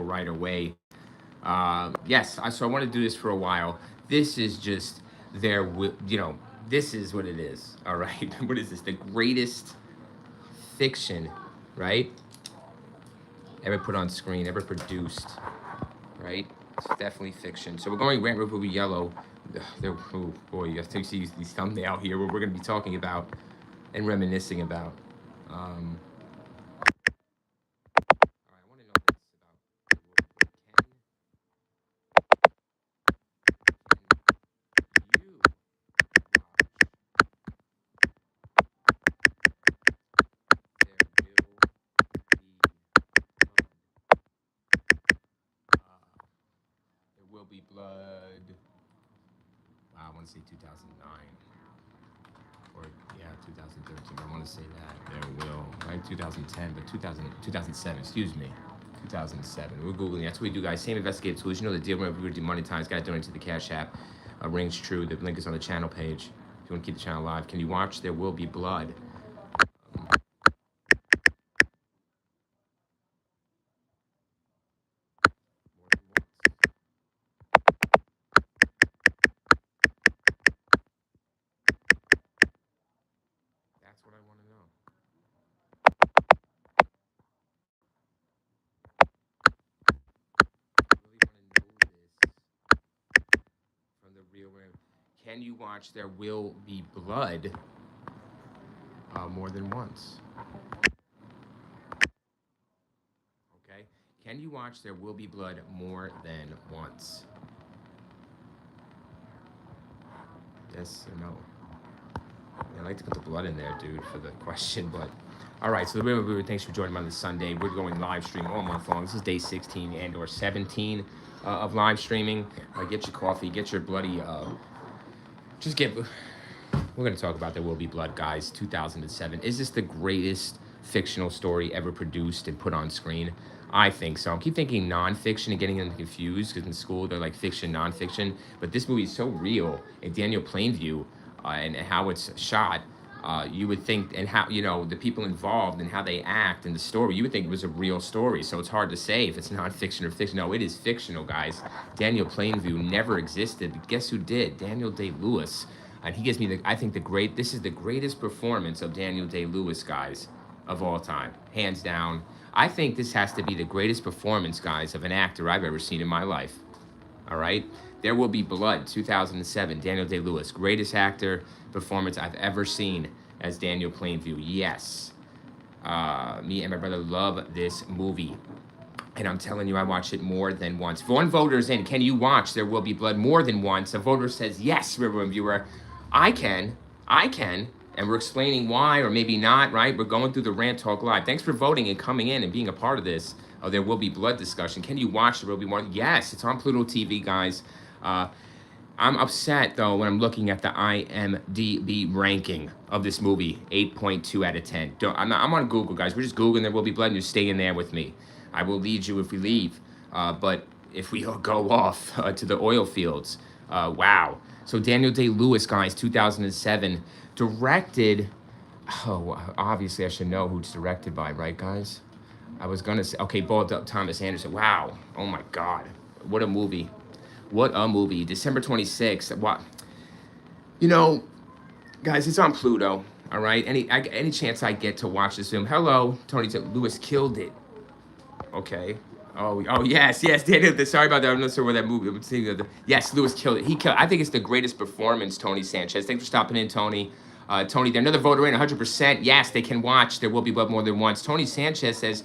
right away. Yes, so I want to do this for a while. This is just this is what it is. All right, what is this? The greatest fiction, right? Ever put on screen, ever produced, right? It's definitely fiction. So we're going Rant River Yellow. Oh boy, you guys see these thumbnail here where we're going to be talking about and reminiscing about. All right, I want to know this about can you watch there will be blood. Wow, I want to say 2009 or yeah, 2013. I want to say that there will, right? 2010, but 2007. Excuse me. 2007. We're Googling. That's what we do, guys. Same investigative tools. You know the deal. Whenever we do money times, got to donate to the Cash App. Rings true. The link is on the channel page. If you want to keep the channel alive, can you watch There Will Be Blood? That's what I want to know. I really want to know this from the real room. Can you watch There Will Be Blood more than once? Okay. Can you watch There Will Be Blood more than once? Yes or no? I like to put the blood in there, dude, for the question, but all right. So the real viewer, thanks for joining me on this Sunday. We're going live stream all month long. This is day 16 and or 17 of live streaming. Get your coffee, get your bloody. Just get. We're going to talk about There Will Be Blood, guys. 2007. Is this the greatest fictional story ever produced and put on screen? I think so. I keep thinking nonfiction and getting them confused because in school they're like fiction, nonfiction. But this movie is so real. And Daniel Plainview and how it's shot, you would think, and how, the people involved and how they act in the story, you would think it was a real story. So it's hard to say if it's nonfiction or fiction. No, it is fictional, guys. Daniel Plainview never existed. But guess who did? Daniel Day-Lewis. And he gives me this is the greatest performance of Daniel Day-Lewis, guys, of all time, hands down. I think this has to be the greatest performance, guys, of an actor I've ever seen in my life. All right? There Will Be Blood, 2007, Daniel Day-Lewis. Greatest actor performance I've ever seen as Daniel Plainview. Yes. Me and my brother love this movie. And I'm telling you, I watched it more than once. One voter's in. Can you watch There Will Be Blood more than once? A voter says, yes, Riverwind viewer. I can. And we're explaining why, or maybe not, right? We're going through the Rant Talk Live. Thanks for voting and coming in and being a part of this. There Will Be Blood discussion. Can you watch There Will Be More? Yes, it's on Pluto TV, guys. I'm upset, though, when I'm looking at the IMDb ranking of this movie. 8.2 out of 10. I'm on Google, guys. We're just Googling There Will Be Blood, and you stay in there with me. I will lead you if we leave. But if we go off to the oil fields, wow. So Daniel Day-Lewis, guys, 2007, directed. Oh, obviously I should know who it's directed by, right, guys? I was gonna say, okay, Paul Thomas Anderson. Wow. Oh my God, what a movie! What a movie! December 26th. What? Guys, it's on Pluto. All right. Any chance I get to watch this film? Hello, Tony. Lewis killed it. Okay. Oh yes, Daniel. Sorry about that. I'm not sure where that movie. Yes, Lewis killed it. He killed. I think it's the greatest performance. Tony Sanchez. Thanks for stopping in, Tony. Tony, another voter in, 100%. Yes, they can watch There Will Be Blood more than once. Tony Sanchez says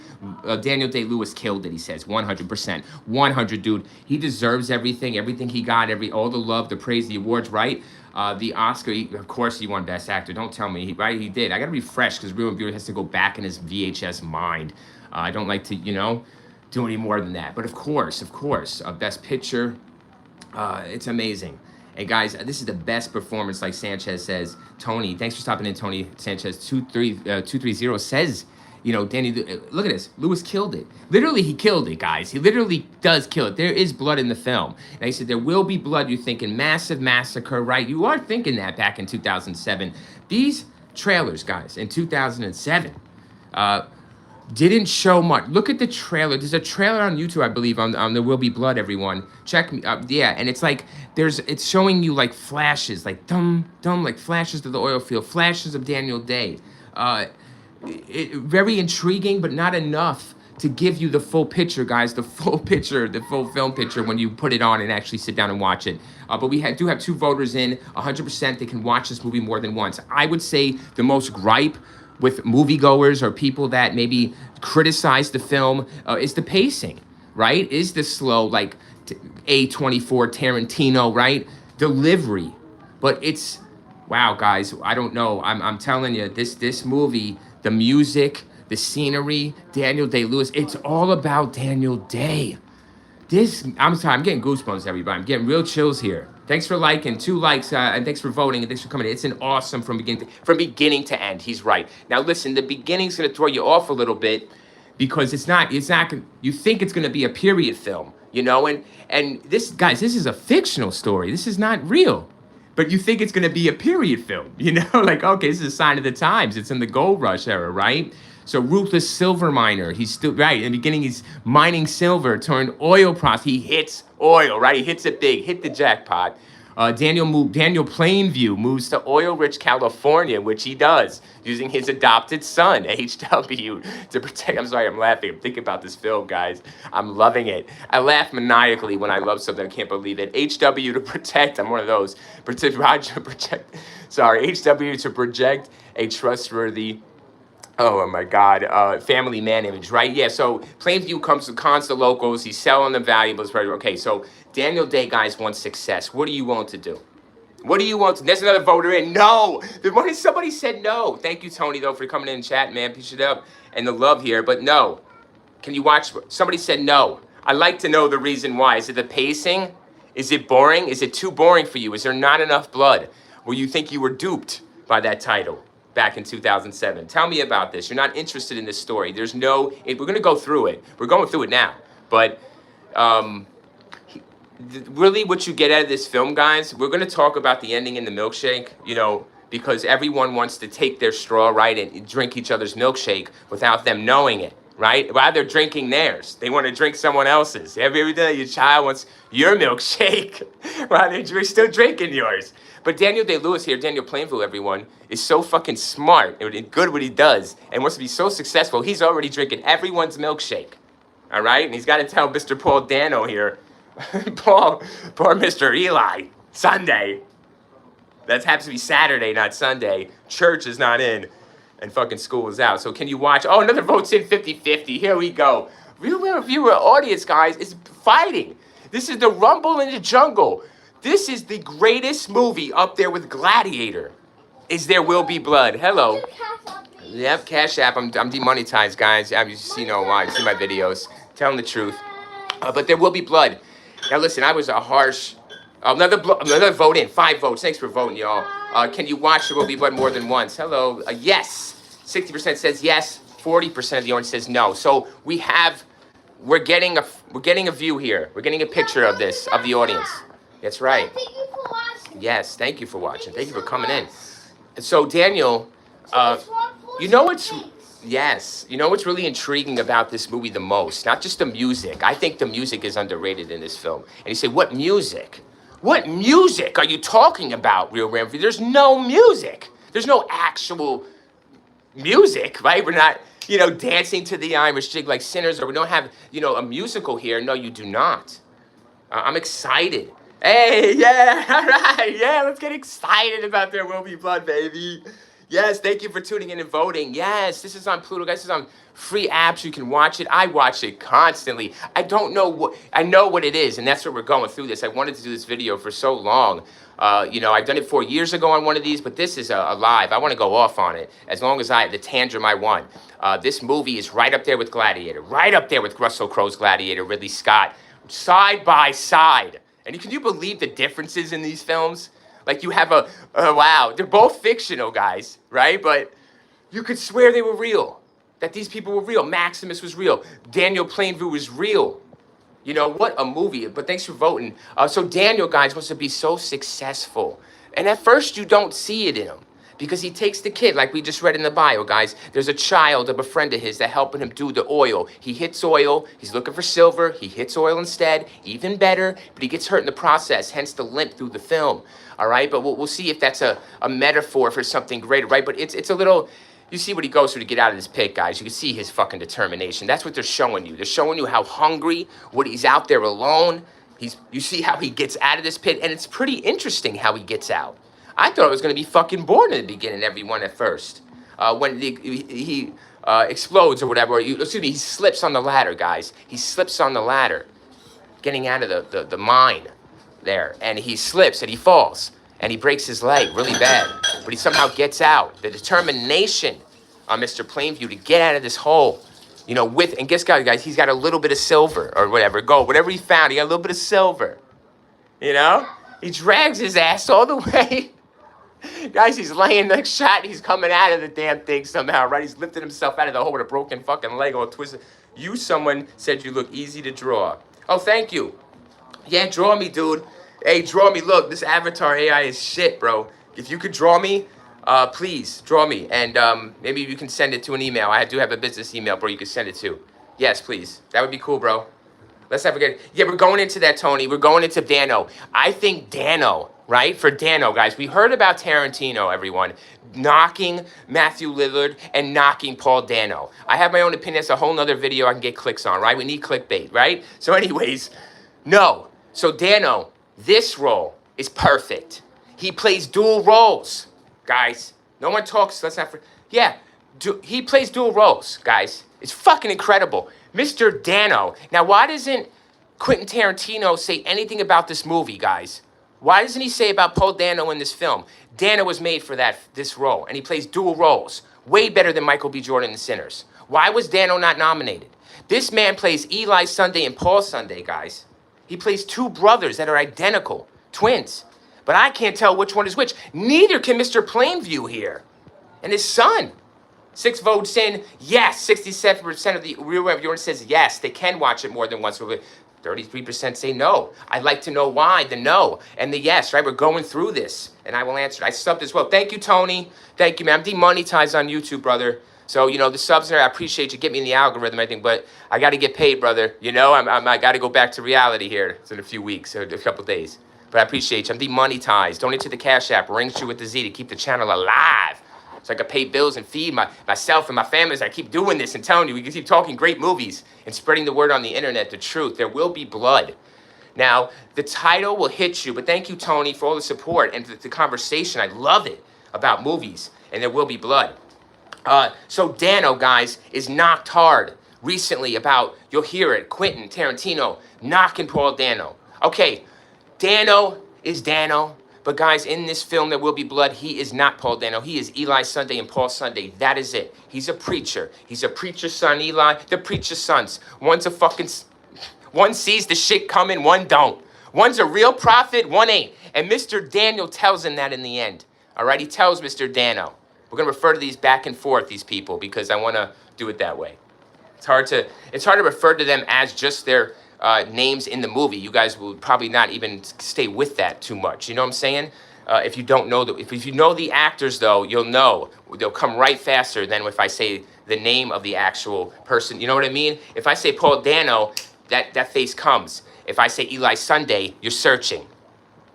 Daniel Day-Lewis killed it. He says 100%, 100, dude. He deserves everything he got, all the love, the praise, the awards, right? The Oscar, of course, he won Best Actor. Don't tell me, right? He did. I gotta refresh because Real Viewer has to go back in his VHS mind. I don't like to, do any more than that. But of course, Best Picture. It's amazing. And guys, this is the best performance, like Sanchez says. Tony, thanks for stopping in, Tony Sanchez. 230 says, Danny, look at this. Lewis killed it. Literally, he killed it, guys. He literally does kill it. There is blood in the film. And he said, there will be blood. You're thinking massive massacre, right? You are thinking that back in 2007. These trailers, guys, in 2007, Didn't show much. Look at the trailer. There's a trailer on YouTube, I believe, on There Will Be Blood, everyone. Check me up. Yeah, and it's like it's showing you like flashes, like dum dum, like flashes of the oil field, flashes of Daniel Day. Uh, very intriguing, but not enough to give you the full picture, guys. The full picture, the full film picture when you put it on and actually sit down and watch it. But we do have two voters in, 100%. They can watch this movie more than once. I would say the most gripe with moviegoers or people that maybe criticize the film is the pacing, right? Is the slow, like A24 Tarantino, right? Delivery. But it's, wow, guys, I don't know. I'm telling you, this movie, the music, the scenery, Daniel Day-Lewis, it's all about Daniel Day. I'm sorry, I'm getting goosebumps, everybody. I'm getting real chills here. Thanks for liking, 2 likes, and thanks for voting, and thanks for coming in. It's an awesome from beginning to end. He's right. Now listen, the beginning's gonna throw you off a little bit because it's not. You think it's gonna be a period film, you know, and this, guys, this is a fictional story. This is not real. But you think it's gonna be a period film, you know, like, okay, this is a sign of the times. It's in the gold rush era, right? So ruthless silver miner, he's still, right, in the beginning he's mining silver, turned oil process, he hits oil, right? He hits it big, hit the jackpot. Daniel Plainview moves to oil-rich California, which he does, using his adopted son, H.W., to protect. I'm sorry, I'm laughing. I'm thinking about this film, guys. I'm loving it. I laugh maniacally when I love something. I can't believe it. H.W. to protect. I'm one of those. H.W. to project a trustworthy. Oh my God, family man image, right? Yeah, so Plainview comes to cons the locals, he's selling the valuables, right? Okay, so Daniel Day, guys, wants success. What are you willing to do? What do you want to, there's another voter in, no! Somebody said no. Thank you, Tony, though, for coming in and chat, man, piece it up, and the love here, but no. Can you watch, somebody said no. I'd like to know the reason why. Is it the pacing? Is it boring? Is it too boring for you? Is there not enough blood? Or you think you were duped by that title back in 2007. Tell me about this. You're not interested in this story. We're going to go through it. We're going through it now. But really what you get out of this film, guys, we're going to talk about the ending in the milkshake, you know, because everyone wants to take their straw, right, and drink each other's milkshake without them knowing it, right? While they're drinking theirs. They want to drink someone else's. Every day your child wants your milkshake while they're still drinking yours. But Daniel Day-Lewis here, Daniel Plainview, everyone, is so fucking smart and good at what he does and wants to be so successful. He's already drinking everyone's milkshake, all right? And he's got to tell Mr. Paul Dano here, poor Mr. Eli, Sunday. That happens to be Saturday, not Sunday. Church is not in and fucking school is out. So can you watch? Oh, another vote's in 50-50. Here we go. Real viewer audience, guys, is fighting. This is the rumble in the jungle. This is the greatest movie up there with Gladiator. Is There Will Be Blood. Hello. Yep, Cash App. I'm demonetized, guys. You see why. You see my videos. Telling the truth. But There Will Be Blood. Now listen, I was a harsh. Another vote in. 5 votes. Thanks for voting, y'all. Can you watch There Will Be Blood more than once? Hello. Yes. 60% says yes. 40% of the audience says no. So we're getting a view here. We're getting a picture of this, of the audience. That's right. Thank you for watching. Yes, thank you for watching. Thank you for coming in. So Daniel, you know what's really intriguing about this movie the most? Not just the music. I think the music is underrated in this film. And you say, what music? What music are you talking about, Real Rant? There's no music. There's no actual music, right? We're not, dancing to the Irish jig like sinners, or we don't have, a musical here. No, you do not. I'm excited. Hey, yeah, all right, yeah, let's get excited about There Will Be Blood, baby. Yes, thank you for tuning in and voting. Yes, this is on Pluto, guys. This is on free apps. You can watch it. I watch it constantly. I know what it is, and that's what we're going through this. I wanted to do this video for so long. I've done it 4 years ago on one of these, but this is a live. I want to go off on it as long as the tantrum I want. This movie is right up there with Gladiator, right up there with Russell Crowe's Gladiator, Ridley Scott, side by side. And can you believe the differences in these films? Like you have wow, they're both fictional, guys, right? But you could swear they were real, that these people were real. Maximus was real. Daniel Plainview was real. What a movie. But thanks for voting. So Daniel, guys, wants to be so successful. And at first you don't see it in him Because he takes the kid, like we just read in the bio, guys. There's a child of a friend of his that helping him do the oil. He hits oil. He's looking for silver. He hits oil instead. Even better, but he gets hurt in the process, hence the limp through the film. All right, but we'll see if that's a metaphor for something greater, right? But it's a little... You see what he goes through to get out of this pit, guys. You can see his fucking determination. That's what they're showing you. They're showing you how hungry, what he's out there alone. You see how he gets out of this pit, and it's pretty interesting how he gets out. I thought it was going to be fucking boring in the beginning, everyone, at first. When he explodes or whatever, excuse me, he slips on the ladder, guys. He slips on the ladder, getting out of the mine there. And he slips and he falls. And he breaks his leg really bad. But he somehow gets out. The determination on Mr. Plainview to get out of this hole. You know, and guess what, guys, he's got a little bit of silver or whatever. Gold, whatever he found, he got a little bit of silver. You know? He drags his ass all the way. Guys, he's laying the shot. He's coming out of the damn thing somehow, right? He's lifting himself out of the hole with a broken fucking leg all twisted. Someone said you look easy to draw. Oh, thank you. Yeah, draw me, dude. Hey, draw me. Look, this avatar AI is shit, bro. If you could draw me, please draw me. And maybe you can send it to an email. I do have a business email, bro, you can send it to. Yes, please. That would be cool, bro. Let's not forget. Yeah, we're going into that, Tony. We're going into Dano. I think Dano, right? For Dano, guys, we heard about Tarantino, everyone, knocking Matthew Lillard and knocking Paul Dano. I have my own opinion. That's a whole nother video I can get clicks on, right? We need clickbait, right? So anyways, no. So Dano, this role is perfect. He plays dual roles, guys. No one talks. Let's not. Yeah, he plays dual roles, guys. It's fucking incredible, Mr. Dano. Now, why doesn't Quentin Tarantino say anything about this movie, guys? Why doesn't he say about Paul Dano in this film? Dano was made for this role, and he plays dual roles, way better than Michael B. Jordan in Sinners. Why was Dano not nominated? This man plays Eli Sunday and Paul Sunday, guys. He plays two brothers that are identical, twins. But I can't tell which one is which. Neither can Mr. Plainview here. And his son. 6 votes in, yes. 67% of the real viewers says yes. They can watch it more than once. 33% say no. I'd like to know why, the no and the yes, right? We're going through this, and I will answer it. I subbed as well. Thank you, Tony. Thank you, man. I'm demonetized on YouTube, brother. So, you know, the subs there, I appreciate you. Get me in the algorithm, I think, but I got to get paid, brother. You know, I got to go back to reality here. It's in a few weeks, or a couple days. But I appreciate you. I'm demonetized. Donate to the Cash App, Rings you with the Z, to keep the channel alive. So I can pay bills and feed myself and my family as I keep doing this and telling you. We can keep talking great movies and spreading the word on the internet, the truth. There will be blood. Now, the title will hit you, but thank you, Tony, for all the support and the conversation. I love it about movies, and there will be blood. So Dano, guys, is knocked hard recently about, you'll hear it, Quentin Tarantino knocking Paul Dano. Okay, Dano is Dano, but guys, in this film, There Will Be Blood, he is not Paul Dano. He is Eli Sunday and Paul Sunday. That is it. He's a preacher. He's a preacher's son, Eli. The preacher's sons. One sees the shit coming, one don't. One's a real prophet, one ain't. And Mr. Daniel tells him that in the end. All right, he tells Mr. Dano. We're going to refer to these back and forth, these people, because I want to do it that way. It's hard to refer to them as just their names in the movie. You guys will probably not even stay with that too much. You know what I'm saying? If you don't know if you know the actors, though, you'll know. They'll come right faster than if I say the name of the actual person. You know what I mean? If I say Paul Dano, that face comes. If I say Eli Sunday, you're searching.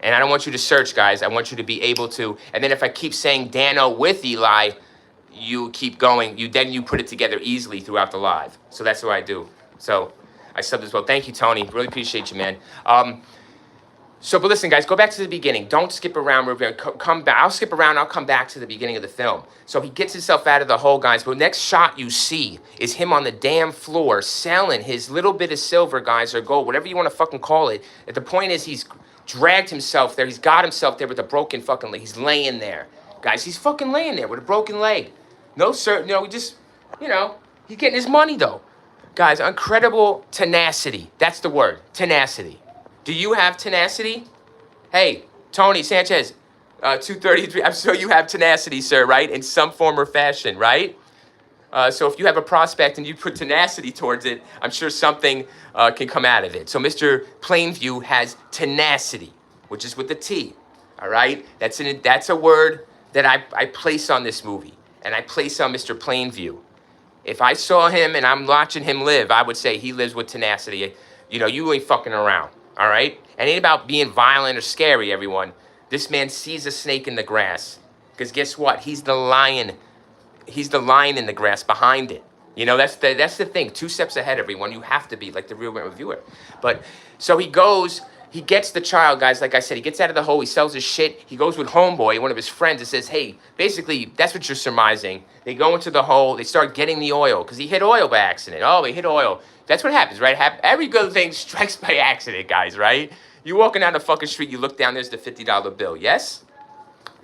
And I don't want you to search, guys. I want you to be able to. And then if I keep saying Dano with Eli, you keep going. Then you put it together easily throughout the live. So that's what I do. So I subbed as well. Thank you, Tony. Really appreciate you, man. But listen, guys, go back to the beginning. Don't skip around. We're going to come back. I'll skip around. I'll come back to the beginning of the film. So he gets himself out of the hole, guys. But the next shot you see is him on the damn floor selling his little bit of silver, guys, or gold, whatever you want to fucking call it. And the point is he's dragged himself there. He's got himself there with a broken fucking leg. He's laying there. Guys, he's fucking laying there with a broken leg. No, sir. No, he's getting his money, though. Guys, incredible tenacity. That's the word, tenacity. Do you have tenacity? Hey, Tony Sanchez, 233. I'm sure you have tenacity, sir, right? In some form or fashion, right? So if you have a prospect and you put tenacity towards it, I'm sure something can come out of it. So Mr. Plainview has tenacity, which is with the T, all right? That's a word that I place on this movie, and I place on Mr. Plainview. If I saw him and I'm watching him live, I would say he lives with tenacity. You know, you ain't fucking around, all right? And it ain't about being violent or scary, everyone. This man sees a snake in the grass. Because guess what? He's the lion. He's the lion in the grass behind it. You know, that's the thing. 2 steps ahead, everyone. You have to be like the real reviewer. But so he goes, he gets the child, guys. Like I said, he gets out of the hole. He sells his shit. He goes with Homeboy, one of his friends, and says, hey, basically, that's what you're surmising. They go into the hole. They start getting the oil because he hit oil by accident. Oh, he hit oil. That's what happens, right? Every good thing strikes by accident, guys, right? You're walking down the fucking street. You look down, there's the $50 bill. Yes?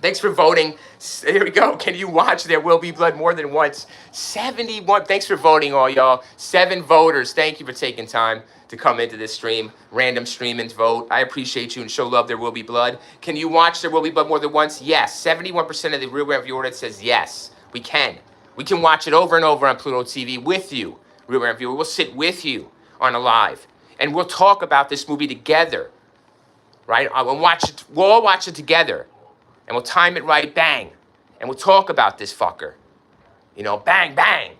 Thanks for voting. Here we go. Can you watch There Will Be Blood more than once? 71. Thanks for voting, all y'all. 7 voters. Thank you for taking time to come into this stream. Random stream and vote. I appreciate you and show love. There Will Be Blood. Can you watch There Will Be Blood more than once? Yes. 71% of the real review audience says yes. We can. We can watch it over and over on Pluto TV with you, real reviewer. We'll sit with you on a live, and we'll talk about this movie together, right? We'll watch it. We'll all watch it together. And we'll time it right, bang. And we'll talk about this fucker. You know, bang, bang.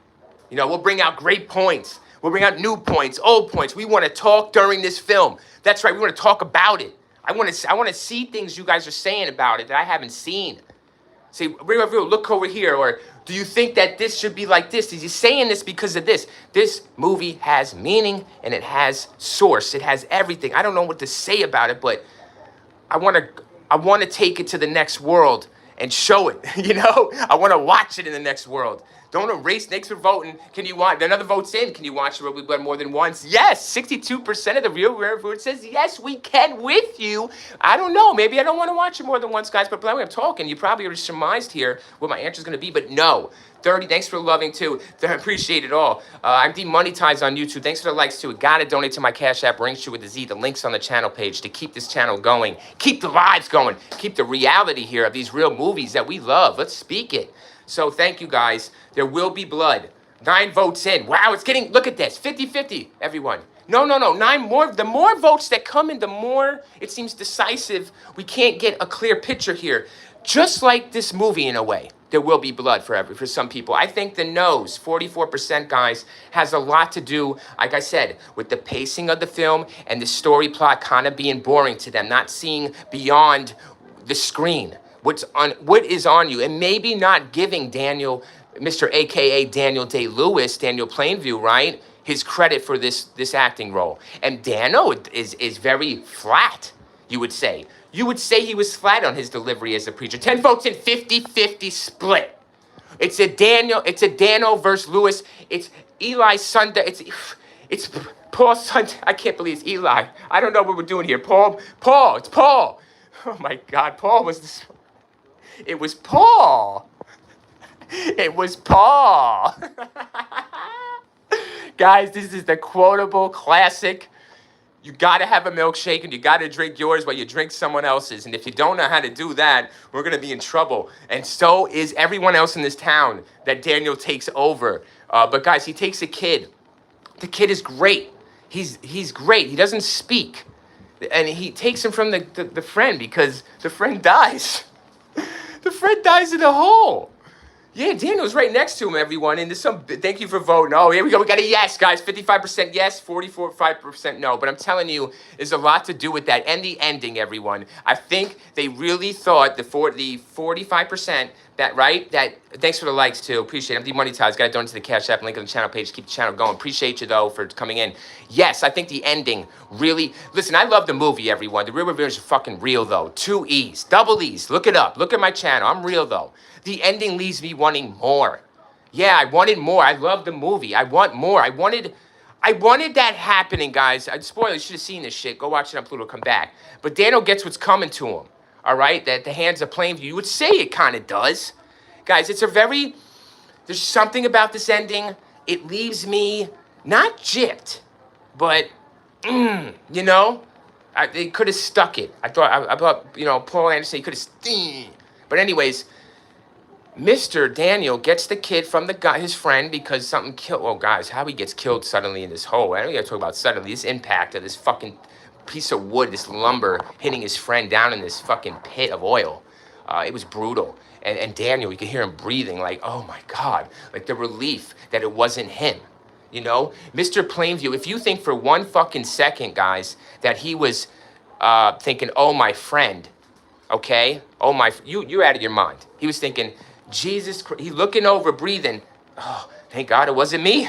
You know, we'll bring out great points. We'll bring out new points, old points. We want to talk during this film. That's right, we want to talk about it. I want to see things you guys are saying about it that I haven't seen. Say, look over here, or do you think that this should be like this? Is he saying this because of this? This movie has meaning, and it has source. It has everything. I don't know what to say about it, but I want to take it to the next world and show it, you know? I want to watch it in the next world. Don't erase. Thanks for voting. Can you watch? Another vote's in. Can you watch There Will Be Blood more than once? Yes. 62% of the real reviewer says, yes, we can with you. I don't know. Maybe I don't want to watch it more than once, guys. But by the way, I'm talking. You probably already surmised here what my answer is going to be. But no. 30. Thanks for loving, too. I appreciate it all. I'm demonetized on YouTube. Thanks for the likes, too. Got to donate to my Cash App, Ring Shoe with the Z. The link's on the channel page to keep this channel going. Keep the lives going. Keep the reality here of these real movies that we love. Let's speak it. So thank you, guys. There Will Be Blood. 9 votes in. Wow, it's getting, look at this. 50-50, everyone. No. 9 more. The more votes that come in, the more it seems decisive. We can't get a clear picture here. Just like this movie in a way. There will be blood for some people. I think the no's, 44%, guys, has a lot to do, like I said, with the pacing of the film and the story plot kind of being boring to them, not seeing beyond the screen. What is on you, and maybe not giving Daniel, Mr. AKA Daniel Day-Lewis, Daniel Plainview, right, his credit for this acting role. And Dano is very flat, you would say. You would say he was flat on his delivery as a preacher. 10 votes in, 50-50 split. It's a Dano versus Lewis. It's Eli's son. It's Paul's son. I can't believe it's Eli. I don't know what we're doing here. Paul. It's Paul. Oh my God, Paul was this. It was Paul. It was Paul. Guys, this is the quotable classic. You got to have a milkshake and you got to drink yours while you drink someone else's. And if you don't know how to do that, we're going to be in trouble. And so is everyone else in this town that Daniel takes over. But guys, he takes a kid. The kid is great. He's great. He doesn't speak. And he takes him from the friend because the friend dies. The friend dies in a hole. Yeah, Daniel's right next to him, everyone. And there's thank you for voting. Oh, here we go. We got a yes, guys. 55% yes, 45% no. But I'm telling you, there's a lot to do with that. And the ending, everyone. I think they really thought the 45%, thanks for the likes, too. Appreciate it. I'm demonetized. Got to donate to the Cash App, link on the channel page. Keep the channel going. Appreciate you, though, for coming in. Yes, I think the ending really, listen, I love the movie, everyone. The real reviews are fucking real, though. 2 E's, double E's. Look it up. Look at my channel. I'm real, though. The ending leaves me wanting more. Yeah, I wanted more. I love the movie. I want more. I wanted that happening, guys. Spoiler, you should have seen this shit. Go watch it on Pluto. Come back. But Daniel gets what's coming to him. All right? That the hands of Plainview. You would say it kind of does. Guys, there's something about this ending. It leaves me not gypped, but, you know, they could have stuck it. I thought, you know, Paul Anderson, he could have, but anyways, Mr. Daniel gets the kid from his friend because something killed. Oh, guys, how he gets killed suddenly in this hole. I don't gotta talk about suddenly. This impact of this fucking piece of wood, this lumber hitting his friend down in this fucking pit of oil. It was brutal. And Daniel, you could hear him breathing like, oh my God, like the relief that it wasn't him. You know, Mr. Plainview, if you think for one fucking second, guys, that he was thinking, oh, my friend, okay? Oh, you're out of your mind. He was thinking, Jesus Christ, he looking over, breathing, oh, thank God it wasn't me.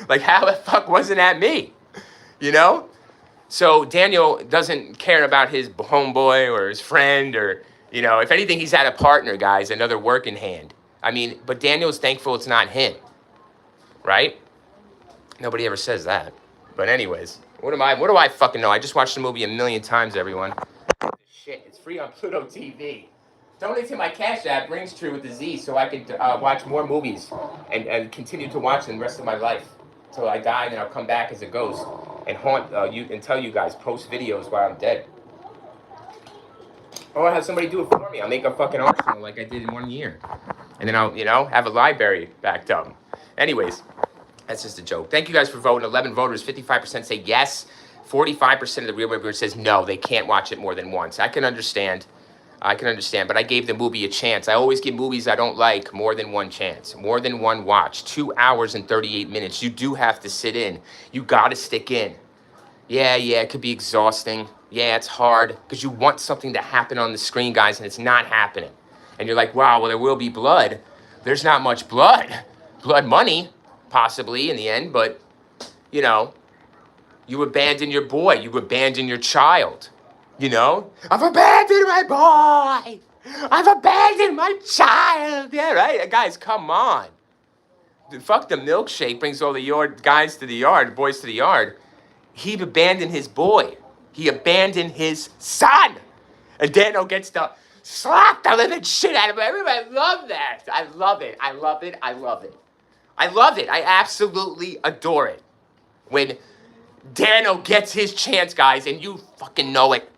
Like, how the fuck wasn't that me? You know? So Daniel doesn't care about his homeboy or his friend or, you know, if anything, he's had a partner, guys, another working hand. I mean, but Daniel's thankful it's not him, right? Nobody ever says that. But anyways, what do I fucking know? I just watched the movie a million times, everyone. Shit, it's free on Pluto TV. Donate to my Cash App, Rings True with the Z, so I can watch more movies and continue to watch them the rest of my life. Till I die, and then I'll come back as a ghost and haunt you and tell you guys, post videos while I'm dead. Or I'll have somebody do it for me. I'll make a fucking arsenal like I did in 1 year. And then I'll, you know, have a library backed up. Anyways, that's just a joke. Thank you guys for voting. 11 voters, 55% say yes. 45% of the real viewers says no, they can't watch it more than once. I can understand, but I gave the movie a chance. I always give movies I don't like more than one chance, more than one watch. 2 hours and 38 minutes. You do have to sit in. You got to stick in. Yeah, it could be exhausting. Yeah, it's hard because you want something to happen on the screen, guys, and it's not happening. And you're like, wow, well, there will be blood. There's not much blood. Blood money, possibly in the end, but, you know, you abandon your boy. You abandon your child. You know? I've abandoned my boy. I've abandoned my child. Yeah, right? Guys, come on. Fuck the milkshake brings all the guys to the yard, boys to the yard. He abandoned his boy. He abandoned his son. And Daniel gets to slap the living shit out of him. Everybody love that. I love it. I love it. I love it. I love it. I absolutely adore it. When Daniel gets his chance, guys, and you fucking know it.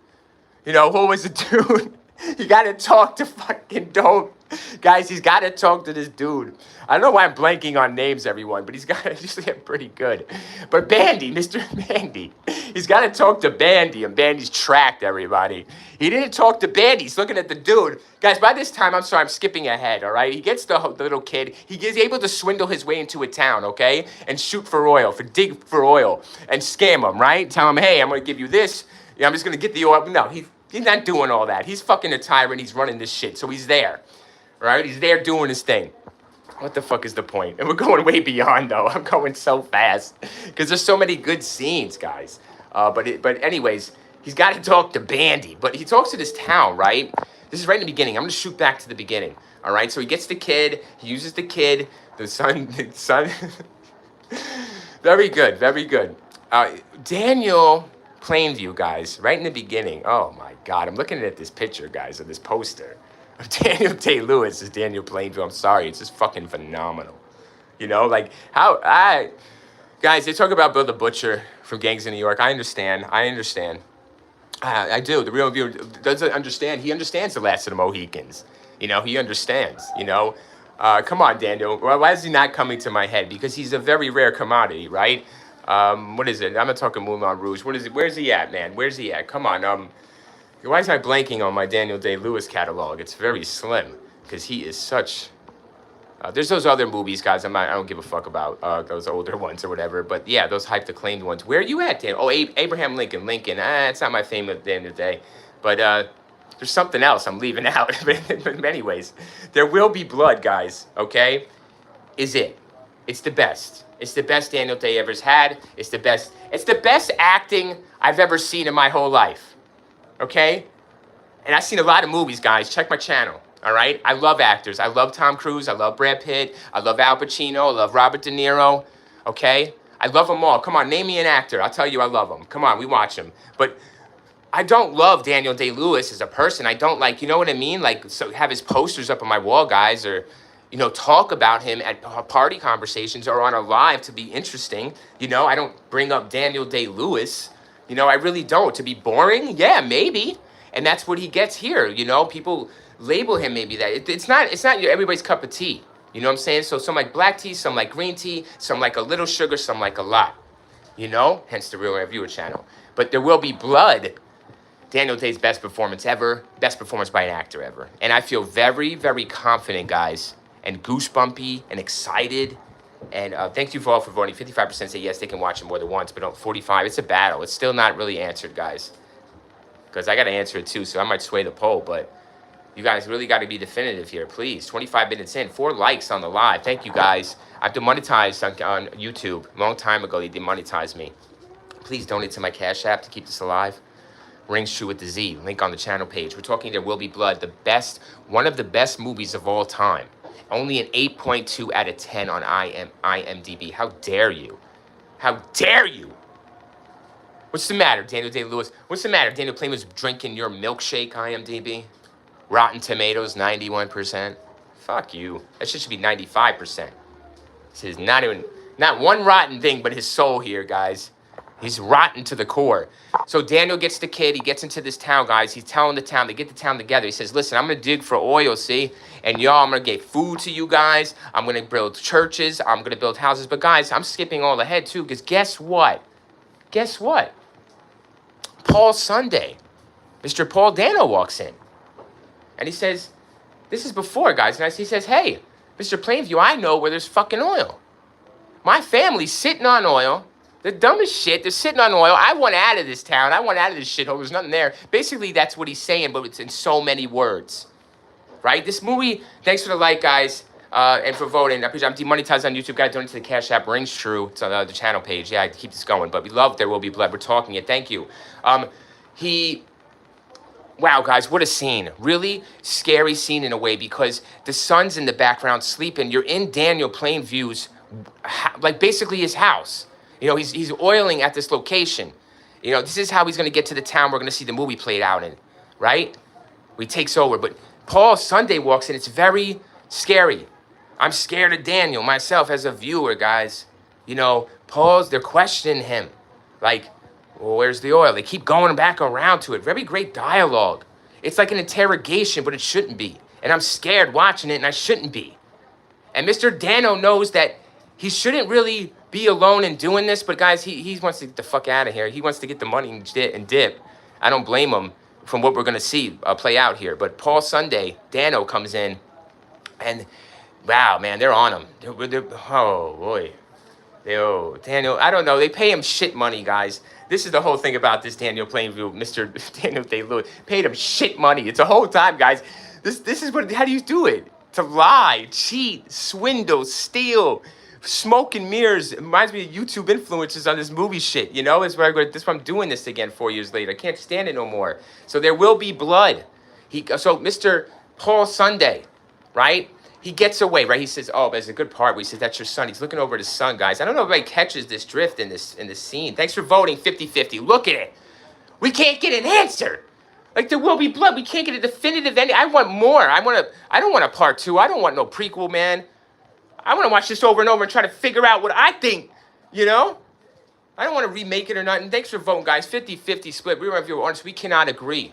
You know, who was the dude? You gotta talk to fucking Dope. Guys, he's gotta talk to this dude. I don't know why I'm blanking on names, everyone, but he's usually pretty good. But Bandy, Mr. Bandy, he's gotta talk to Bandy, and Bandy's tracked everybody. He didn't talk to Bandy, he's looking at the dude. Guys, by this time, I'm sorry, I'm skipping ahead, all right? He gets the little kid, he is able to swindle his way into a town, okay? And shoot for oil, dig for oil, and scam him, right? Tell him, hey, I'm gonna give you this, I'm just gonna get the oil. No, he's not doing all that. He's fucking a tyrant, he's running this shit, so he's there. Right? He's there doing his thing. What the fuck is the point? And we're going way beyond, though. I'm going so fast. Because there's so many good scenes, guys. But anyways, he's got to talk to Bandy. But he talks to this town, right? This is right in the beginning. I'm going to shoot back to the beginning. All right? So he gets the kid. He uses the kid. The son. Very good. Very good. Daniel Plainview, guys. Right in the beginning. Oh, my God. I'm looking at this picture, guys, of this poster. Daniel Day-Lewis is Daniel Plainview. I'm sorry, it's just fucking phenomenal. You know, like guys, they talk about Bill the Butcher from Gangs of New York. I understand. I do. The real viewer doesn't understand. He understands the Last of the Mohicans. You know, he understands. You know, come on, Daniel. Why is he not coming to my head? Because he's a very rare commodity, right? What is it? I'm not talking Moulin Rouge. What is it? Where's he at, man? Where's he at? Come on. Why is I blanking on my Daniel Day-Lewis catalog? It's very slim because he is such. There's those other movies, guys. I don't give a fuck about those older ones or whatever. But yeah, those hyped acclaimed ones. Where are you at, Dan? Oh, Abraham Lincoln. It's not my favorite at the end of the day. But there's something else I'm leaving out. But anyways, There Will Be Blood, guys. Okay, is it? It's the best. It's the best Daniel Day ever's had. It's the best. It's the best acting I've ever seen in my whole life. Okay? And I've seen a lot of movies, guys. Check my channel, all right? I love actors. I love Tom Cruise. I love Brad Pitt. I love Al Pacino. I love Robert De Niro, okay? I love them all. Come on, name me an actor. I'll tell you I love them. Come on, we watch them. But I don't love Daniel Day-Lewis as a person. I don't like, you know what I mean? Like, so have his posters up on my wall, guys, or, you know, talk about him at party conversations or on a live to be interesting. You know, I don't bring up Daniel Day-Lewis. You know, I really don't. To be boring? Yeah, maybe. And that's what he gets here. You know, people label him maybe that. It's not everybody's cup of tea. You know what I'm saying? So some like black tea, some like green tea, some like a little sugar, some like a lot. You know? Hence the Real Reviewer channel. But There Will Be Blood. Daniel Day's best performance ever, best performance by an actor ever. And I feel very, very confident, guys, and goosebumpy and excited. And thank you all for voting. 55% say yes, they can watch it more than once, but 45, it's a battle. It's still not really answered, guys. Because I got to answer it too, so I might sway the poll, but you guys really got to be definitive here, please. 25 minutes in, 4 likes on the live. Thank you, guys. I've demonetized on YouTube. A long time ago, they demonetized me. Please donate to my Cash App to keep this alive. Rings true with the Z. Link on the channel page. We're talking There Will Be Blood, one of the best movies of all time. Only an 8.2 out of 10 on IMDb. How dare you? How dare you? What's the matter, Daniel Day-Lewis? What's the matter? Daniel Plain was drinking your milkshake, IMDb? Rotten Tomatoes, 91%. Fuck you. That shit should be 95%. This is not one rotten thing, but his soul here, guys. He's rotten to the core. So Daniel gets the kid. He gets into this town, guys. He's telling the town. They get the town together. He says, listen, I'm going to dig for oil, see? And y'all, I'm going to get food to you guys. I'm going to build churches. I'm going to build houses. But, guys, I'm skipping all ahead, too, because guess what? Guess what? Paul Sunday. Mr. Paul Dano walks in. And he says, this is before, guys. And he says, hey, Mr. Plainview, I know where there's fucking oil. My family's sitting on oil. The dumbest shit. They're sitting on oil. I want out of this town. I want out of this shithole. There's nothing there. Basically, that's what he's saying, but it's in so many words. Right? This movie, thanks for the like, guys, and for voting. I'm demonetized on YouTube. Got to donate to the Cash App. Rings true. It's on the channel page. Yeah, I keep this going. But we love There Will Be Blood. We're talking it. Thank you. Wow, guys, what a scene. Really scary scene in a way because the son's in the background sleeping. You're in Daniel Plainview's, like basically his house. You know, he's oiling at this location. You know, this is how he's going to get to the town we're going to see the movie played out in, right? He takes over. But Paul Sunday walks in. It's very scary. I'm scared of Daniel myself as a viewer, guys. You know, they're questioning him. Like, well, where's the oil? They keep going back around to it. Very great dialogue. It's like an interrogation, but it shouldn't be. And I'm scared watching it, and I shouldn't be. And Mr. Dano knows that he shouldn't really be alone in doing this, but guys, he wants to get the fuck out of here. He wants to get the money and dip. I don't blame him from what we're going to see play out here. But Paul Sunday, Dano comes in, and wow, man, they're on him. Oh, boy. Daniel, I don't know. They pay him shit money, guys. This is the whole thing about this Daniel Plainview, Mr. Daniel Day-Lewis. Paid him shit money. It's a whole time, guys. This is how do you do it? To lie, cheat, swindle, steal, smoke and mirrors. It reminds me of YouTube influencers on this movie shit. You know, that's why I'm doing this again 4 years later. I can't stand it no more. So There Will Be Blood. So Mr. Paul Sunday, right? He gets away, right? He says, oh, there's a good part where he says, that's your son. He's looking over at his son, guys. I don't know if anybody catches this drift in this scene. Thanks for voting 50-50. Look at it. We can't get an answer. Like, There Will Be Blood. We can't get a definitive ending. I want more. I don't want a part 2. I don't want no prequel, man. I want to watch this over and over and try to figure out what I think, you know? I don't want to remake it or nothing. Thanks for voting, guys. 50-50 split. We if you're honest, we cannot agree.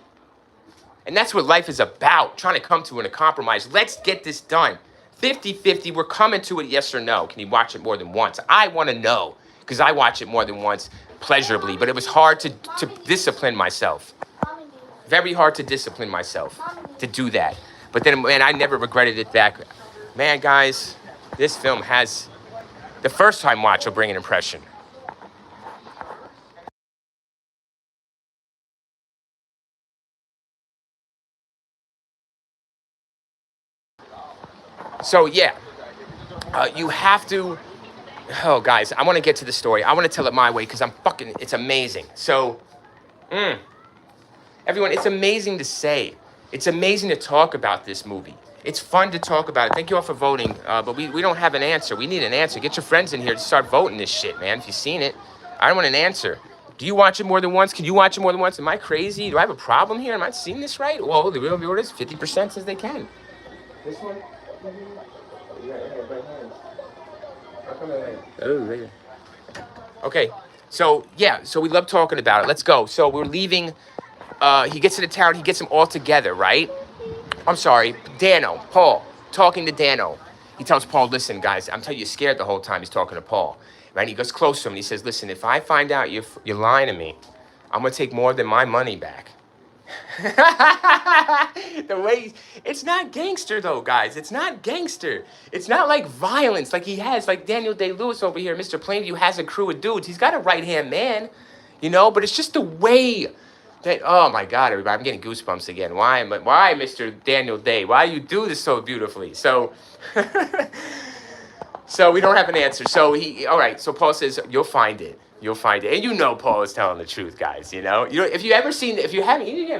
And that's what life is about, trying to come to a compromise. Let's get this done. 50-50, we're coming to it, yes or no. Can you watch it more than once? I want to know, because I watch it more than once pleasurably, but it was hard to discipline myself. Very hard to discipline myself to do that. But then, man, I never regretted it back. Man, guys, this film has, the first time watch will bring an impression. So, yeah, you have to, oh, guys, I want to get to the story. I want to tell it my way because it's amazing. So, everyone, it's amazing to say. It's amazing to talk about this movie. It's fun to talk about it. Thank you all for voting, but we don't have an answer. We need an answer. Get your friends in here to start voting this shit, man, if you've seen it. I want an answer. Do you watch it more than once? Can you watch it more than once? Am I crazy? Do I have a problem here? Am I seeing this right? Well, the real viewer is 50% says they can. This one? Okay, so yeah, so we love talking about it. Let's go. So we're leaving. He gets to the town. He gets them all together, right? I'm sorry, Paul, talking to Dano. He tells Paul, listen, guys, I'm telling you, scared the whole time he's talking to Paul. Right? He goes close to him and he says, listen, if I find out you're lying to me, I'm going to take more than my money back. The way it's not gangster though, guys. It's not gangster. It's not like violence like he has, like Daniel Day-Lewis over here, Mr. Plainview has a crew of dudes. He's got a right-hand man, you know, but it's just the way that, oh my God, everybody, I'm getting goosebumps again. Why, Mr. Daniel Day? Why do you do this so beautifully? So, so we don't have an answer. So all right. So Paul says, you'll find it. You'll find it. And you know Paul is telling the truth, guys. You know, if you haven't seen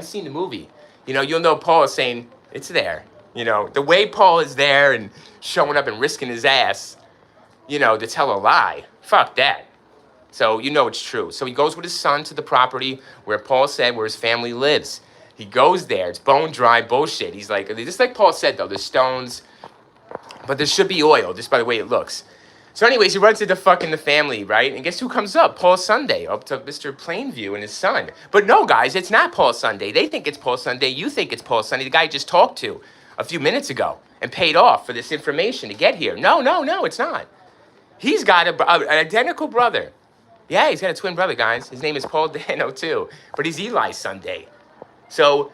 seen the movie, you know, you'll know Paul is saying it's there. You know, the way Paul is there and showing up and risking his ass, you know, to tell a lie. Fuck that. So you know it's true. So he goes with his son to the property where Paul said where his family lives. He goes there. It's bone dry bullshit. He's like, just like Paul said though, there's stones, but there should be oil just by the way it looks. So anyways, he runs into fucking the family, right? And guess who comes up? Paul Sunday, up to Mr. Plainview and his son. But no, guys, it's not Paul Sunday. They think it's Paul Sunday. You think it's Paul Sunday. The guy I just talked to a few minutes ago and paid off for this information to get here. No, it's not. He's got an identical brother. Yeah, he's got a twin brother, guys. His name is Paul Dano, too. But he's Eli Sunday. So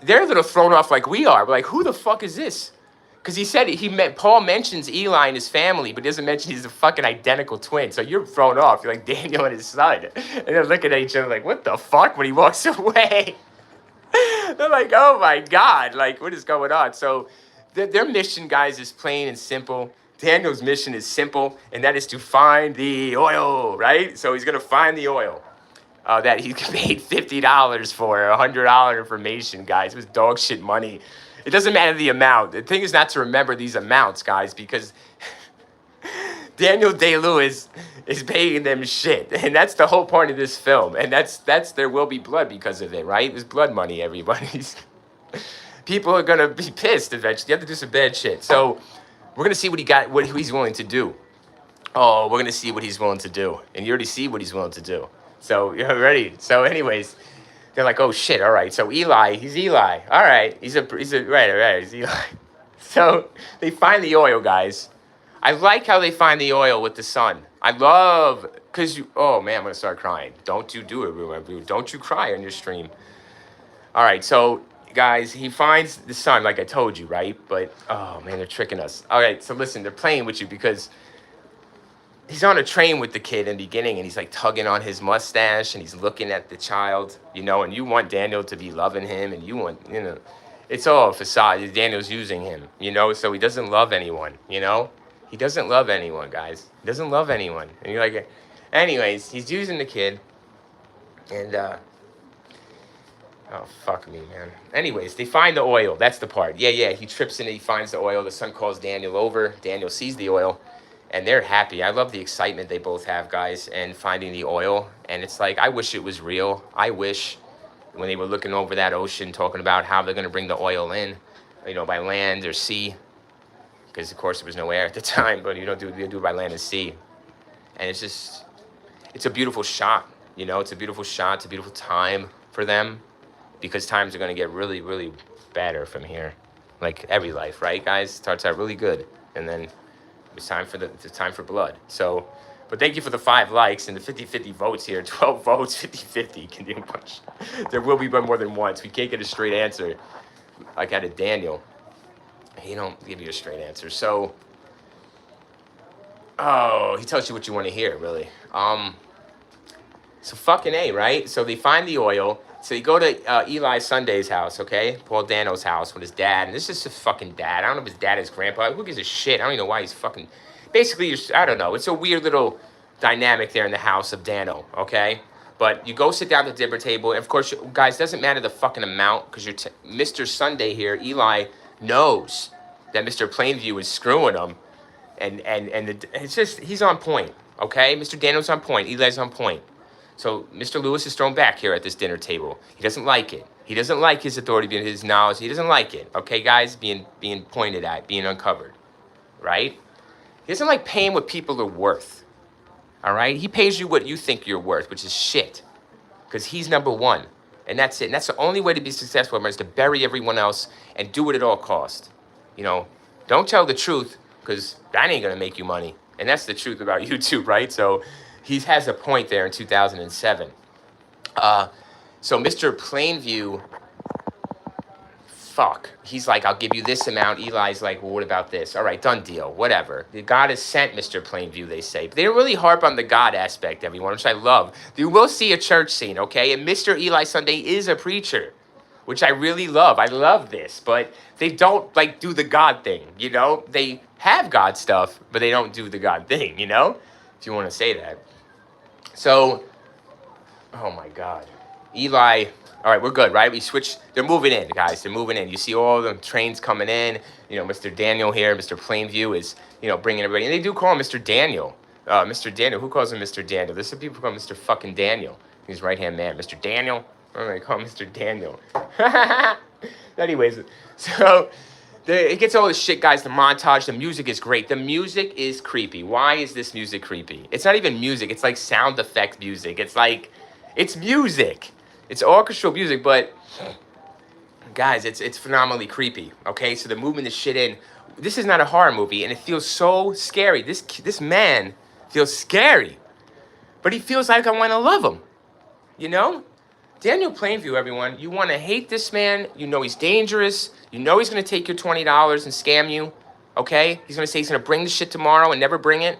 they're a little thrown off like we are. We're like, who the fuck is this? Because he said Paul mentions Eli and his family, but doesn't mention he's a fucking identical twin. So you're thrown off. You're like Daniel and his son. And they're looking at each other like, what the fuck, when he walks away? They're like, oh my God, like, what is going on? So their mission, guys, is plain and simple. Daniel's mission is simple, and that is to find the oil, right? So he's going to find the oil that he paid $50 for, $100 information, guys. It was dog shit money. It doesn't matter the amount. The thing is not to remember these amounts, guys, because Daniel Day-Lewis is paying them shit. And that's the whole point of this film. And that's there will be blood because of it, right? There's blood money, everybody. People are going to be pissed eventually. You have to do some bad shit. So we're going to see what he's willing to do. Oh, we're going to see what he's willing to do. And you already see what he's willing to do. So you're ready. So anyways, they're like, oh shit, all right. So he's Eli. All right. He's Eli. So they find the oil, guys. I like how they find the oil with the sun. I love, oh man, I'm going to start crying. Don't you do it, everyone. Don't you cry on your stream. All right, so guys, he finds the sun, like I told you, right? But, oh man, they're tricking us. All right, so listen, they're playing with you because he's on a train with the kid in the beginning, and he's like tugging on his mustache, and he's looking at the child, you know, and you want Daniel to be loving him, and you want, you know, it's all a facade. Daniel's using him, you know, so he doesn't love anyone, you know? He doesn't love anyone, guys. He doesn't love anyone. And you're like, anyways, he's using the kid, and, oh, fuck me, man. Anyways, they find the oil. That's the part. Yeah, he trips in it, he finds the oil. The son calls Daniel over. Daniel sees the oil. And they're happy. I love the excitement they both have, guys, and finding the oil. And it's like, I wish it was real. I wish when they were looking over that ocean, talking about how they're going to bring the oil in, you know, by land or sea. Because, of course, there was no air at the time, but you do it by land and sea. And it's just, it's a beautiful shot, you know. It's a beautiful shot. It's a beautiful time for them. Because times are going to get really, really better from here. Like every life, right, guys? Starts out really good. And then it's time for blood. So, but thank you for the 5 likes and the 50-50 votes here. 12 votes, 50-50. Can you much? There will be more than once. We can't get a straight answer. Like out of Daniel. He don't give you a straight answer. So, oh, he tells you what you want to hear, really. So fucking A, right? So they find the oil. So you go to Eli Sunday's house, okay? Paul Dano's house with his dad. And this is his fucking dad. I don't know if his dad is grandpa. Who gives a shit? I don't even know why he's fucking... Basically, I don't know. It's a weird little dynamic there in the house of Dano, okay? But you go sit down at the dinner table. And, of course, guys, it doesn't matter the fucking amount because Mr. Sunday here, Eli, knows that Mr. Plainview is screwing him. And it's just... He's on point, okay? Mr. Dano's on point. Eli's on point. So Mr. Lewis is thrown back here at this dinner table. He doesn't like it. He doesn't like his authority, his knowledge. He doesn't like it. Okay, guys? Being pointed at, being uncovered. Right? He doesn't like paying what people are worth. All right? He pays you what you think you're worth, which is shit. Because he's number one. And that's it. And that's the only way to be successful is to bury everyone else and do it at all cost. You know? Don't tell the truth because that ain't going to make you money. And that's the truth about YouTube, right? So... He has a point there in 2007. So Mr. Plainview fuck. He's like, I'll give you this amount. Eli's like, well, what about this? All right, done deal. Whatever. The God is sent, Mr. Plainview, they say. But they don't really harp on the God aspect, everyone, which I love. You will see a church scene, okay? And Mr. Eli Sunday is a preacher, which I really love. I love this. But they don't, like, do the God thing, you know? They have God stuff, but they don't do the God thing, you know? If you want to say that. So, oh, my God. Eli... All right, we're good, right? We switched. They're moving in, guys. They're moving in. You see all the trains coming in. You know, Mr. Daniel here, Mr. Plainview is, you know, bringing everybody. And they do call him Mr. Daniel. Mr. Daniel. Who calls him Mr. Daniel? There's some people who call him Mr. fucking Daniel. He's right-hand man. Mr. Daniel. All right, call him Mr. Daniel. Anyways, so it gets all this shit, guys. The montage, the music is great. The music is creepy. Why is this music creepy? It's not even music. It's like sound effect music. It's like, it's music. It's orchestral music, but guys, it's phenomenally creepy. Okay, so they're moving the shit in. This is not a horror movie, and it feels so scary. This man feels scary, but he feels like I want to love him. You know, Daniel Plainview, everyone. You want to hate this man. You know he's dangerous. You know he's gonna take your $20 and scam you. Okay, he's gonna say he's gonna bring the shit tomorrow and never bring it,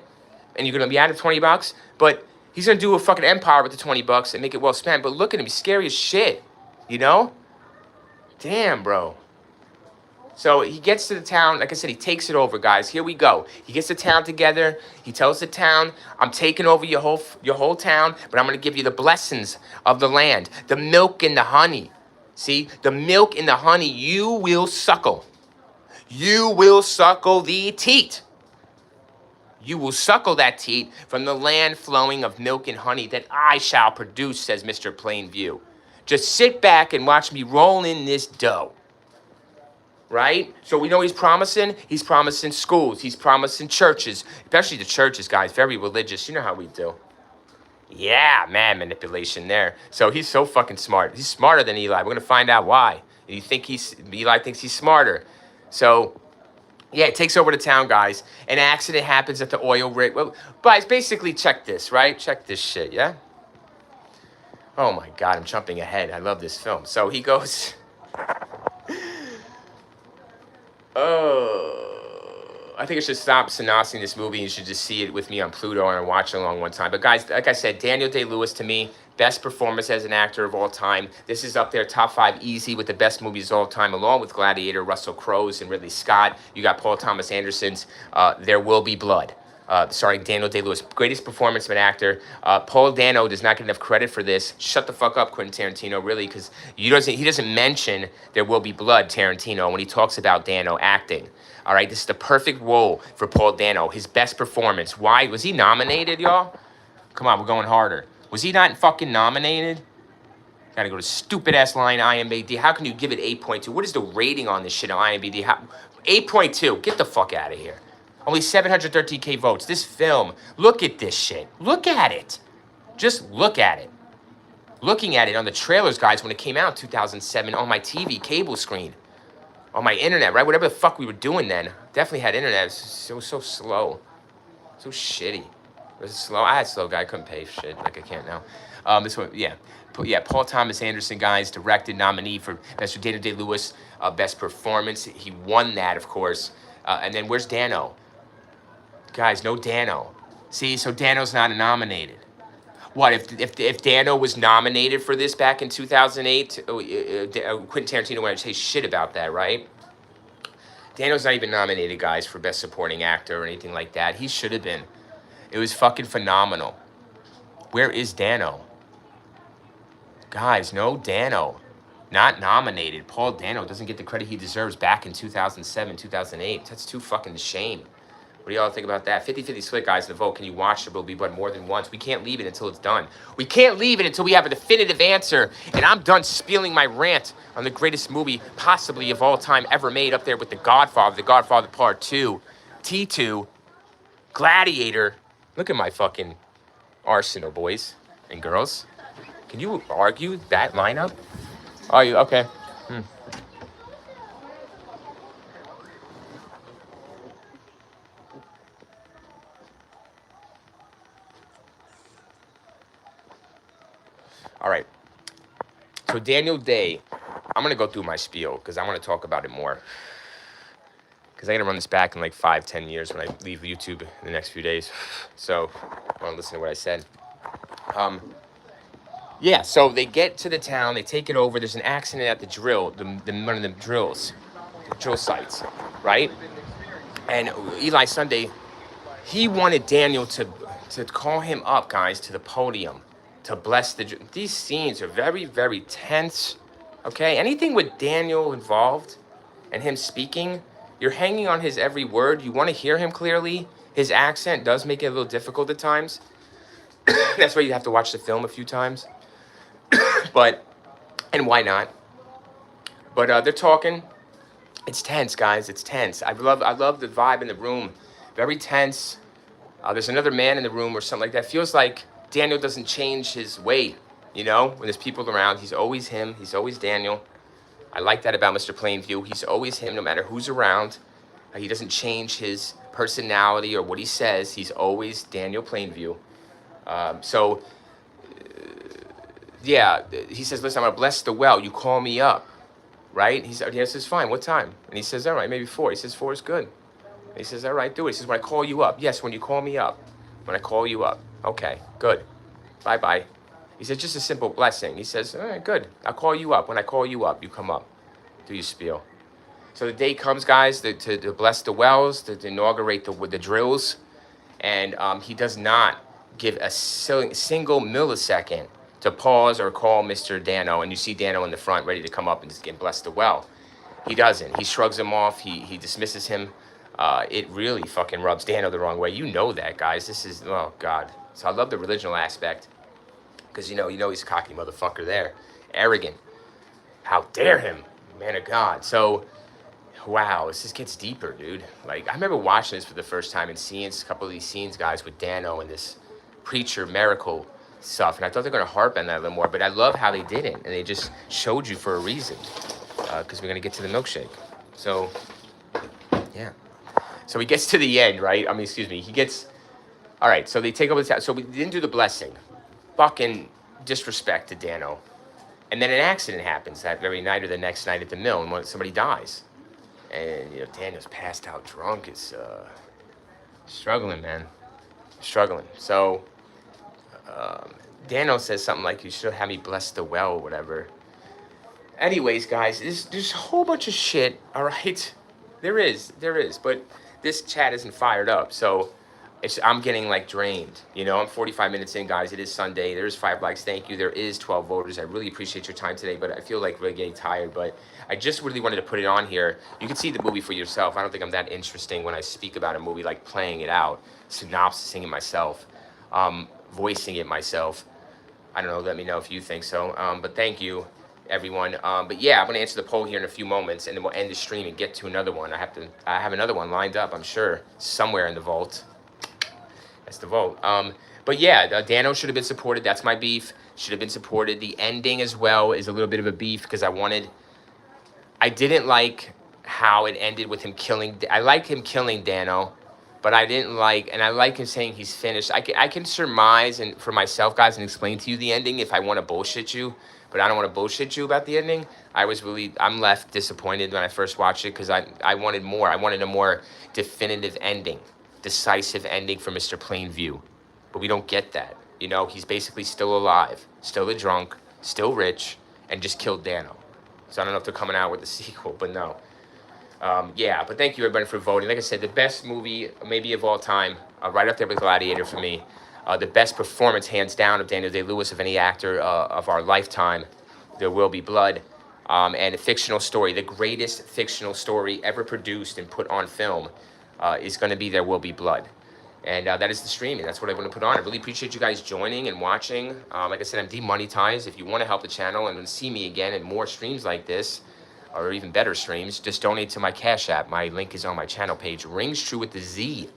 and you're gonna be out of $20, but. He's going to do a fucking empire with the $20 and make it well spent. But look at him. He's scary as shit. You know? Damn, bro. So he gets to the town. Like I said, he takes it over, guys. Here we go. He gets the town together. He tells the town, I'm taking over your whole town, but I'm going to give you the blessings of the land. The milk and the honey. See? The milk and the honey you will suckle. You will suckle the teat. You will suckle that teat from the land flowing of milk and honey that I shall produce, says Mr. Plainview. Just sit back and watch me roll in this dough. Right? So we know he's promising. He's promising schools. He's promising churches. Especially the churches, guys. Very religious. You know how we do. Yeah, man, manipulation there. So he's so fucking smart. He's smarter than Eli. We're going to find out why. Eli thinks he's smarter. So... yeah, it takes over the town, guys. An accident happens at the oil rig. Well, guys, basically, check this, right? Check this shit, yeah? Oh, my God, I'm jumping ahead. I love this film. So he goes... oh... I think I should stop synopsing this movie. You should just see it with me on Pluto and watch it along one time. But, guys, like I said, Daniel Day-Lewis, to me, best performance as an actor of all time. This is up there, top 5 easy with the best movies of all time, along with Gladiator, Russell Crowe's, and Ridley Scott. You got Paul Thomas Anderson's There Will Be Blood. Starring Daniel Day-Lewis. Greatest performance of an actor. Paul Dano does not get enough credit for this. Shut the fuck up, Quentin Tarantino, really, because he doesn't mention There Will Be Blood, Tarantino, when he talks about Dano acting. All right, this is the perfect role for Paul Dano. His best performance. Why? Was he nominated, y'all? Come on, we're going harder. Was he not fucking nominated? Gotta go to stupid-ass line IMDb. How can you give it 8.2? What is the rating on this shit on IMDb? 8.2. Get the fuck out of here. Only 713K votes. This film, look at this shit. Look at it. Just look at it. Looking at it on the trailers, guys, when it came out in 2007 on my TV cable screen. On my internet, right? Whatever the fuck we were doing then. Definitely had internet. It was so slow. So shitty. Was it slow? I had slow guy. I couldn't pay for shit like I can't now. This one, yeah. Yeah, Paul Thomas Anderson, guys, directed, nominee for Best Daniel Day-Lewis, Best Performance. He won that, of course. And then where's Dano? Guys, no Dano. See, so Dano's not nominated. What, if Dano was nominated for this back in 2008, Quentin Tarantino wouldn't say shit about that, right? Dano's not even nominated, guys, for Best Supporting Actor or anything like that. He should have been. It was fucking phenomenal. Where is Dano? Guys, no Dano. Not nominated. Paul Dano doesn't get the credit he deserves back in 2007, 2008. That's too fucking a shame. What do y'all think about that? 50-50 split, guys, in the vote. Can you watch There Will Be Blood more than once? We can't leave it until it's done. We can't leave it until we have a definitive answer. And I'm done spilling my rant on the greatest movie possibly of all time ever made, up there with The Godfather Part 2, T2, Gladiator. Look at my fucking arsenal, boys and girls. Can you argue that lineup? Are you? Okay. All right. So Daniel Day, I'm going to go through my spiel because I want to talk about it more. Because I got to run this back in like 5-10 years when I leave YouTube in the next few days. So I want to listen to what I said. Yeah, so they get to the town, they take it over. There's an accident at the drill, one of the drill sites, right? And Eli Sunday, he wanted Daniel to call him up, guys, to the podium to bless these scenes are very, very tense. Okay, anything with Daniel involved and him speaking, you're hanging on his every word. You want to hear him clearly. His accent does make it a little difficult at times. That's why you have to watch the film a few times. But, and why not? But they're talking. It's tense, guys. It's tense. I love the vibe in the room. Very tense. There's another man in the room or something like that. Feels like Daniel doesn't change his way. You know, when there's people around, he's always him. He's always Daniel. I like that about Mr. Plainview. He's always him no matter who's around. He doesn't change his personality or what he says. He's always Daniel Plainview. Yeah, he says, listen, I'm going to bless the well. You call me up, right? He says, fine, what time? And he says, all right, maybe 4. He says, 4 is good. And he says, all right, do it. He says, when I call you up. Yes, when you call me up. When I call you up. Okay, good. Bye-bye. He says, just a simple blessing. He says, all right, good. I'll call you up. When I call you up, you come up. Do your spiel. So the day comes, guys, to bless the wells, to inaugurate the drills. And he does not give a single millisecond to pause or call Mr. Dano. And you see Dano in the front ready to come up and bless the well. He doesn't. He shrugs him off. He dismisses him. It really fucking rubs Dano the wrong way. You know that, guys. This is, oh, God. So I love the religional aspect. Because, you know he's a cocky motherfucker there. Arrogant. How dare him, man of God. So, wow, this just gets deeper, dude. Like, I remember watching this for the first time and seeing a couple of these scenes, guys, with Dano and this preacher miracle stuff. And I thought they were going to harp on that a little more. But I love how they didn't. And they just showed you for a reason. Because we're going to get to the milkshake. So, yeah. So he gets to the end, right? I mean, excuse me. He gets... All right, so they take over the town. So we didn't do the blessing. Fucking disrespect to Dano. And then an accident happens that very night or the next night at the mill, and somebody dies. And, you know, Daniel's passed out drunk. Is struggling, man. Struggling. So, Dano says something like, you should have me bless the well or whatever. Anyways, guys, there's a whole bunch of shit, all right? There is. But this chat isn't fired up, so... I'm getting like drained. You know, I'm 45 minutes in, guys. It is Sunday. There's 5 likes. Thank you. There is 12 voters. I really appreciate your time today, but I feel like really getting tired. But I just really wanted to put it on here. You can see the movie for yourself. I don't think I'm that interesting when I speak about a movie, like playing it out, synopsising it myself, voicing it myself. I don't know. Let me know if you think so. But thank you, everyone. But yeah, I'm going to answer the poll here in a few moments, and then we'll end the stream and get to another one. I have another one lined up, I'm sure, somewhere in the vault. That's the vote. But yeah, Dano should have been supported. That's my beef. Should have been supported. The ending as well is a little bit of a beef because I didn't like how it ended with him killing. I like him killing Dano, but I didn't like, and I like him saying he's finished. I can surmise and for myself, guys, and explain to you the ending if I want to bullshit you, but I don't want to bullshit you about the ending. I'm left disappointed when I first watched it because I wanted more. I wanted a more definitive ending. Decisive ending for Mr. Plainview, but we don't get that. You know, he's basically still alive, still a drunk, still rich, and just killed Dano. So I don't know if they're coming out with the sequel, but no. Yeah, but thank you everybody for voting. Like I said, the best movie maybe of all time, right up there with Gladiator for me. The best performance, hands down, of Daniel Day-Lewis of any actor of our lifetime. There Will Be Blood. And a fictional story, the greatest fictional story ever produced and put on film. Is going to be There Will Be Blood. And that is the streaming. That's what I want to put on. I really appreciate you guys joining and watching. Like I said, I'm demonetized. If you want to help the channel and see me again in more streams like this, or even better streams, just donate to my Cash App. My link is on my channel page. Rings true with the Z.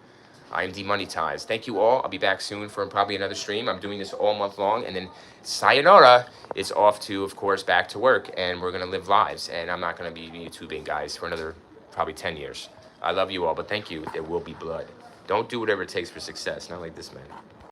I am demonetized. Thank you all. I'll be back soon for probably another stream. I'm doing this all month long. And then Sayonara is off to, of course, back to work. And we're going to live lives. And I'm not going to be YouTubing, guys, for another probably 10 years. I love you all, but thank you. There will be blood. Don't do whatever it takes for success. Not like this man.